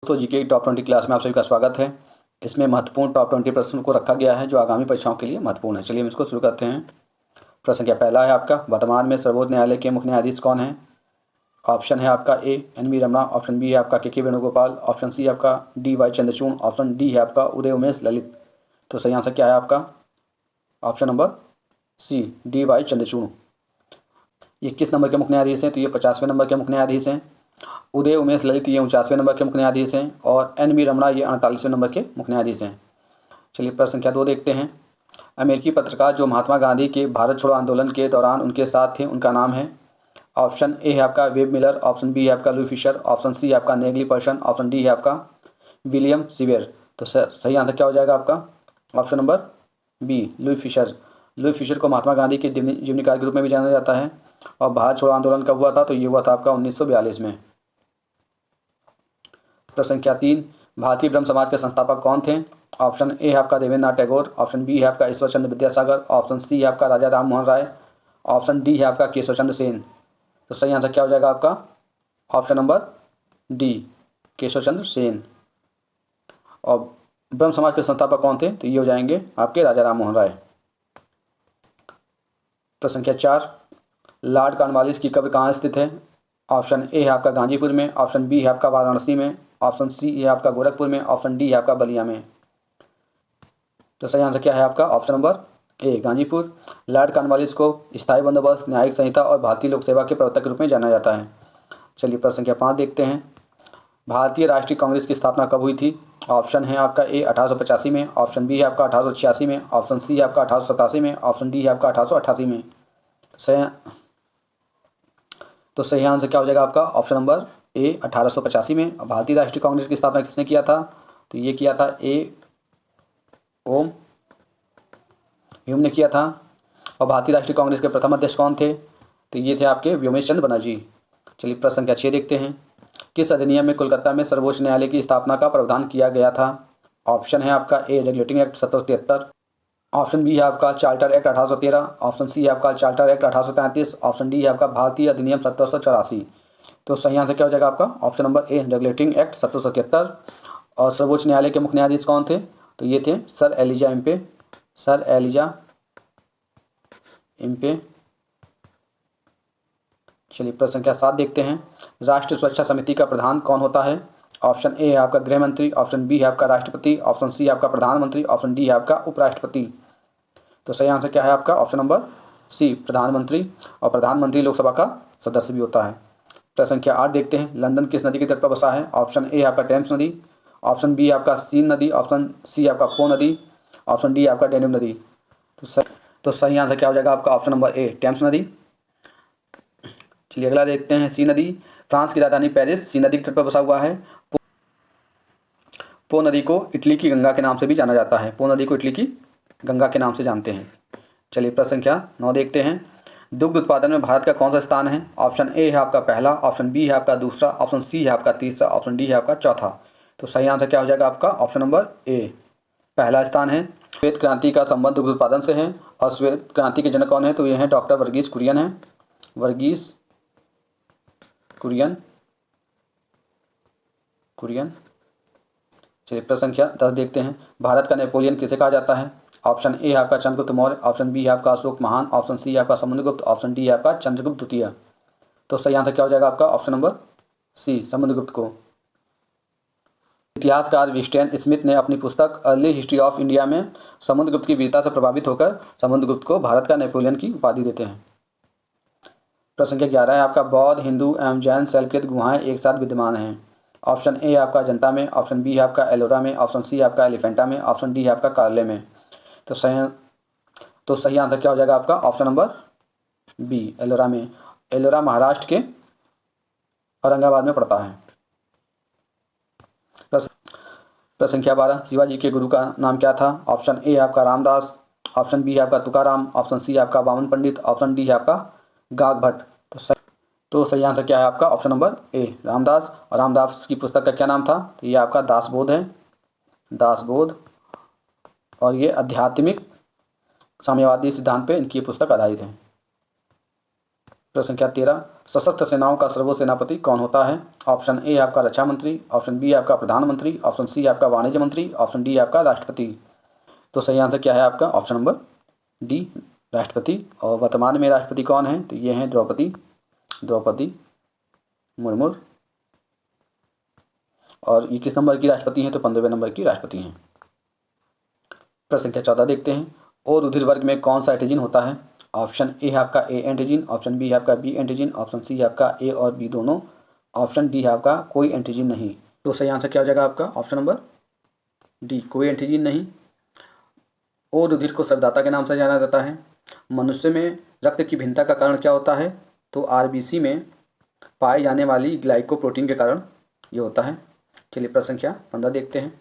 दोस्तों जीके की top 20 class में आप सभी का स्वागत है। इसमें महत्वपूर्ण टॉप 20 प्रश्न को रखा गया है जो आगामी परीक्षाओं के लिए महत्वपूर्ण है। चलिए हम इसको शुरू करते हैं। प्रश्न संख्या पहला है आपका, वर्तमान में सर्वोच्च न्यायालय के मुख्य न्यायाधीश कौन है? ऑप्शन है आपका A N V Ramana, option B है आपका के वेणुगोपाल, ऑप्शन सी है आपका D Y Chandrachud, option D है आपका उदय उमेश ललित। तो सही आंसर क्या है आपका? Option number C D Y Chandrachud. ये किस नंबर के मुख्य न्यायाधीश हैं? तो ये 50वें नंबर के मुख्य न्यायाधीश हैं। उदय उमेश ललित ये 49वें नंबर के मुख्य न्यायाधीश हैं और एन वी रमणा ये 48वें नंबर के मुख्य न्यायाधीश हैं। चलिए प्रश्न संख्या 2 देखते हैं। अमेरिकी पत्रकार जो महात्मा गांधी के भारत छोड़ो आंदोलन के दौरान उनके साथ थे उनका नाम है? ऑप्शन ए है आपका वेब मिलर, ऑप्शन बी है आपका लुई फिशर, ऑप्शन सी है आपका नेगली पर्सन, ऑप्शन डी है आपका विलियम सीवियर। तो सही आंसर क्या हो जाएगा आपका? Option number B Louis Fischer. Louis Fischer को महात्मा गांधी के जीवनीकार के रूप में भी जाना जाता है और भारत छोड़ो आंदोलन कब हुआ था? तो ये हुआ था आपका 1942 में। प्रश्न संख्या 3, भारतीय ब्रह्म समाज के संस्थापक कौन थे? ऑप्शन ए है आपका देवेंद्रनाथ टैगोर, ऑप्शन बी है आपका ईश्वर चंद्र विद्यासागर, ऑप्शन सी है आपका राजा राम मोहन राय, ऑप्शन डी है आपका केशव चंद्र सेन। तो सही आंसर क्या हो जाएगा आपका? Option number D Keshav Chandra Sen. और ब्रह्म समाज के संस्थापक कौन थे? तो ये हो जाएंगे आपके राजा राम मोहन राय। प्रश्न संख्या 4, लॉर्ड कॉर्नवालिस की कब्र कहाँ स्थित है? ऑप्शन ए है आपका गाजीपुर में, ऑप्शन बी है आपका वाराणसी में, ऑप्शन सी है आपका गोरखपुर में, ऑप्शन डी है आपका बलिया में। तो सही आंसर क्या है आपका? Option number A Ghazipur. Lord Cornwallis को स्थायी बंदोबस्त, न्यायिक संहिता और भारतीय लोक सेवा के प्रवर्तक के रूप में जाना जाता है। चलिए प्रश्न संख्या 5 देखते हैं। भारतीय राष्ट्रीय कांग्रेस की स्थापना कब हुई थी? ऑप्शन है आपका ए 1885 में, ऑप्शन बी है आपका 1886 में, ऑप्शन सी है आपका 1887 में, ऑप्शन डी है आपका 1888 में। तो सही आंसर क्या हो जाएगा आपका? ऑप्शन नंबर ए 1885 में। भारतीय राष्ट्रीय कांग्रेस की स्थापना किसने किया था? तो ये किया था ए ओम ह्यूम ने किया था। और भारतीय राष्ट्रीय कांग्रेस के प्रथम अध्यक्ष कौन थे? तो ये थे आपके व्योमेश चंद्र बनर्जी। चलिए प्रश्न संख्या 6 देखते हैं। किस अधिनियम में कोलकाता में सर्वोच्च न्यायालय की स्थापना का प्रावधान किया गया था? ऑप्शन है आपका ए रेगुलेटिंग एक्ट 1773, ऑप्शन बी है आपका चार्टर एक्ट 1813, ऑप्शन सी है आपका चार्टर एक्ट 1833, ऑप्शन डी है आपका भारतीय अधिनियम 1784। तो सही आंसर क्या हो जाएगा आपका? Option number A regulating act 1773। और सर्वोच्च न्यायालय के मुख्य न्यायाधीश कौन थे? तो ये थे sir Elijah Impey. Sir Elijah Impey. चलिए प्रश्न संख्या 7 देखते हैं। राष्ट्रीय सुरक्षा समिति का प्रधान कौन होता है? ऑप्शन ए है आपका गृह मंत्री, ऑप्शन बी है आपका राष्ट्रपति, ऑप्शन सी है आपका प्रधानमंत्री, ऑप्शन डी है आपका उपराष्ट्रपति। तो सही आंसर क्या है आपका? ऑप्शन नंबर सी प्रधानमंत्री। और प्रधानमंत्री लोकसभा का सदस्य भी होता है। प्रश्न संख्या 8 देखते हैं। लंदन किस नदी के तट पर बसा है? ऑप्शन ए आपका टेम्स नदी, ऑप्शन बी आपका सीन नदी, ऑप्शन सी आपका पो नदी, ऑप्शन डी आपका डेन्यूब नदी। तो सही आंसर क्या हो जाएगा आपका? ऑप्शन नंबर ए टेम्स नदी। चलिए अगला देखते हैं। सी नदी फ्रांस की राजधानी पेरिस सी नदी के तट पर बसा हुआ है। पो नदी को इटली की गंगा के नाम से भी जाना जाता है। पो नदी को इटली की गंगा के नाम से जानते हैं। चलिए प्रश्न संख्या 9 देखते हैं। दुग्ध उत्पादन में भारत का कौन सा स्थान है? ऑप्शन ए है आपका पहला, ऑप्शन बी है आपका दूसरा, ऑप्शन सी है आपका तीसरा, ऑप्शन डी है आपका चौथा। तो सही आंसर क्या हो जाएगा आपका? ऑप्शन नंबर ए पहला स्थान है। श्वेत क्रांति का संबंध दुग्ध उत्पादन से है और श्वेत क्रांति के जनक कौन है? तो ये हैं डॉक्टर वर्गीस कुरियन है। वर्गीस कुरियन। चलिए प्रश्न संख्या 10 देखते हैं। भारत का नेपोलियन किसे कहा जाता है? ऑप्शन ए है आपका चंद्रगुप्त मौर्य, ऑप्शन बी है आपका अशोक महान, ऑप्शन सी है आपका समुद्रगुप्त, ऑप्शन डी है आपका चंद्रगुप्त द्वितीय। तो सही आंसर क्या हो जाएगा आपका? ऑप्शन नंबर सी समुद्रगुप्त को। इतिहासकार विस्टेन स्मिथ ने अपनी पुस्तक अर्ली हिस्ट्री ऑफ इंडिया में समुद्रगुप्त की वीरता से प्रभावित होकर समुद्रगुप्त को भारत का नेपोलियन की उपाधि देते हैं। प्रश्न संख्या 11 है आपका। बौद्ध, हिंदू एवं जैन शैलकृत गुहाएं एक साथ विद्यमान हैं। ऑप्शन ए आपका अजंता में, ऑप्शन बी है आपका एलोरा में, ऑप्शन सी है आपका एलिफेंटा में, ऑप्शन डी है आपका कार्ले में। तो सही आंसर क्या हो जाएगा आपका? ऑप्शन नंबर बी एलोरा में। एलोरा महाराष्ट्र के औरंगाबाद में पड़ता है। प्रश्न संख्या 12। शिवाजी के गुरु का नाम क्या था? ऑप्शन ए है आपका रामदास, ऑप्शन बी है आपका तुकाराम, ऑप्शन सी है आपका वामन पंडित, ऑप्शन डी है आपका गाग भट्ट। तो सही आंसर क्या है आपका? Option number A Ramdas. और रामदास की पुस्तक का क्या नाम था? तो ये आपका दासबोध है। दासबोध। और ये आध्यात्मिक साम्यवादी सिद्धांत पे इनकी पुस्तक आधारित है। प्रश्न संख्या 13, सशस्त्र सेनाओं का सर्वोच्च सेनापति कौन होता है? ऑप्शन ए आपका रक्षा मंत्री, ऑप्शन बी आपका प्रधानमंत्री, ऑप्शन सी आपका वाणिज्य मंत्री, ऑप्शन डी आपका राष्ट्रपति। तो सही आंसर क्या है आपका? ऑप्शन नंबर डी, राष्ट्रपति। और वर्तमान में राष्ट्रपति कौन है? तो ये हैं द्रौपदी मुर्मू। और ये किस नंबर की राष्ट्रपति हैं? तो 15वें नंबर की राष्ट्रपति हैं। प्रश्न संख्या 14 देखते हैं, ओ रुधिर वर्ग में कौन सा एंटीजन होता है? ऑप्शन ए आपका ए एंटीजन, ऑप्शन बी आपका बी एंटीजन, ऑप्शन सी आपका ए और बी दोनों, ऑप्शन डी आपका कोई एंटीजन नहीं। तो सही आंसर क्या हो जाएगा आपका? ऑप्शन नंबर डी, कोई एंटीजन नहीं। ओ रुधिर को सरदाता के नाम से जाना जाता है। मनुष्य में रक्त की भिन्नता का कारण क्या होता है? तो आरबीसी में पाए जाने वाली ग्लाइकोप्रोटीन के कारण ये होता है। चलिए प्रश्न संख्या 15 देखते हैं,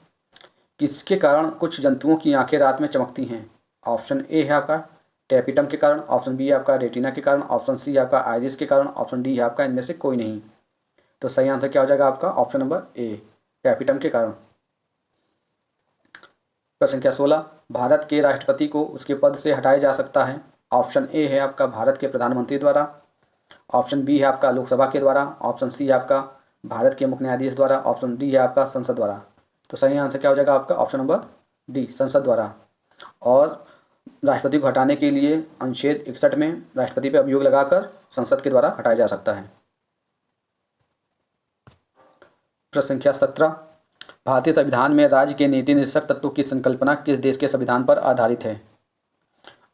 किसके कारण कुछ जंतुओं की आंखें रात में चमकती हैं? ऑप्शन ए है आपका टैपिटम के कारण, ऑप्शन बी आपका रेटिना के कारण, ऑप्शन सी आपका आइरिस के कारण, ऑप्शन डी आपका इनमें से कोई नहीं। तो सही आंसर क्या हो जाएगा आपका? ऑप्शन नंबर ए, टैपिटम के कारण। प्रश्न संख्या 16, भारत के राष्ट्रपति को उसके पद से हटाया जा सकता है। ऑप्शन ए है आपका भारत के प्रधानमंत्री द्वारा, ऑप्शन बी है आपका लोकसभा के द्वारा, ऑप्शन सी आपका भारत के मुख्य न्यायाधीश द्वारा, ऑप्शन डी है आपका संसद द्वारा। तो सही आंसर क्या हो जाएगा आपका? ऑप्शन नंबर डी, संसद द्वारा। और राष्ट्रपति को हटाने के लिए अनुच्छेद 61 में राष्ट्रपति पर अभियोग लगाकर संसद के द्वारा हटाया जा सकता है। प्रश्न संख्या 17, भारतीय संविधान में राज्य के नीति निर्देशक तत्वों की संकल्पना किस देश के संविधान पर आधारित है?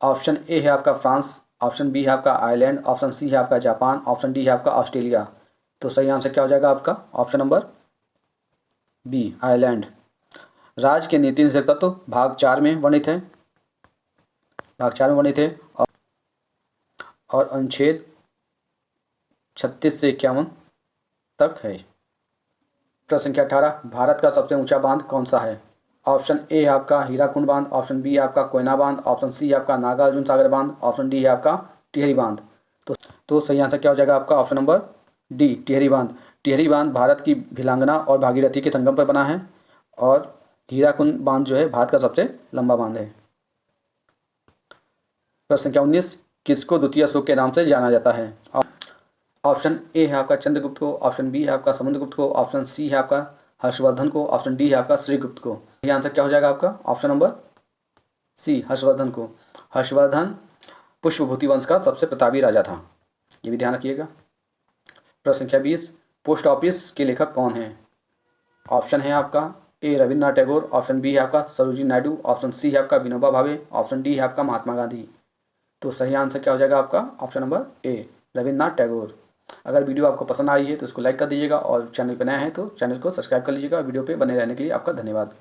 ऑप्शन ए है आपका फ्रांस, ऑप्शन बी है आपका आयरलैंड, ऑप्शन सी है आपका जापान, ऑप्शन डी है आपका ऑस्ट्रेलिया। तो सही आंसर क्या हो जाएगा आपका? Option number B, Ireland. राज्य के नीति निर्देशक तत्व भाग 4 में वर्णित है, और अनुच्छेद 36 से 51 तक है। प्रश्न संख्या 18, भारत का सबसे ऊंचा बांध कौन सा है? ऑप्शन ए आपका हीराकुंड बांध, ऑप्शन बी आपका कोयना बांध, ऑप्शन सी आपका नागार्जुन सागर बांध, ऑप्शन डी है आपका टिहरी बांध। तो सही आंसर क्या हो जाएगा आपका? ऑप्शन नंबर डी, टिहरी बांध। टिहरी बांध भारत की भिलांगना और भागीरथी के संगम पर बना है, और हीराकुंड बांध जो है भारत का सबसे लंबा बांध है। प्रश्न संख्या 19, किसको द्वितीय अशोक के नाम से जाना जाता है? ऑप्शन ए है आपका चंद्रगुप्त को, ऑप्शन बी है आपका समुद्रगुप्त को, ऑप्शन सी है आपका हर्षवर्धन को, ऑप्शन डी है आपका श्रीगुप्त को। ये आंसर क्या हो जाएगा आपका? ऑप्शन नंबर सी, हर्षवर्धन को। हर्षवर्धन पुष्पभूति वंश का सबसे प्रतापी राजा था, ये भी ध्यान रखिएगा। प्रश्न संख्या 20, पोस्ट ऑफिस के लेखक कौन है? ऑप्शन है आपका ए रविन्द्रनाथ टैगोर, ऑप्शन बी है आपका सरोजिनी नायडू, ऑप्शन सी है आपका विनोबा भावे, ऑप्शन डी है आपका महात्मा गांधी। तो सही आंसर क्या हो जाएगा आपका? Option number A, Rabindranath Tagore. अगर वीडियो आपको पसंद आ रही है तो इसको लाइक कर दीजिएगा, और चैनल पर नया है तो चैनल को सब्सक्राइब कर लीजिएगा। वीडियो पे बने रहने के लिए आपका धन्यवाद।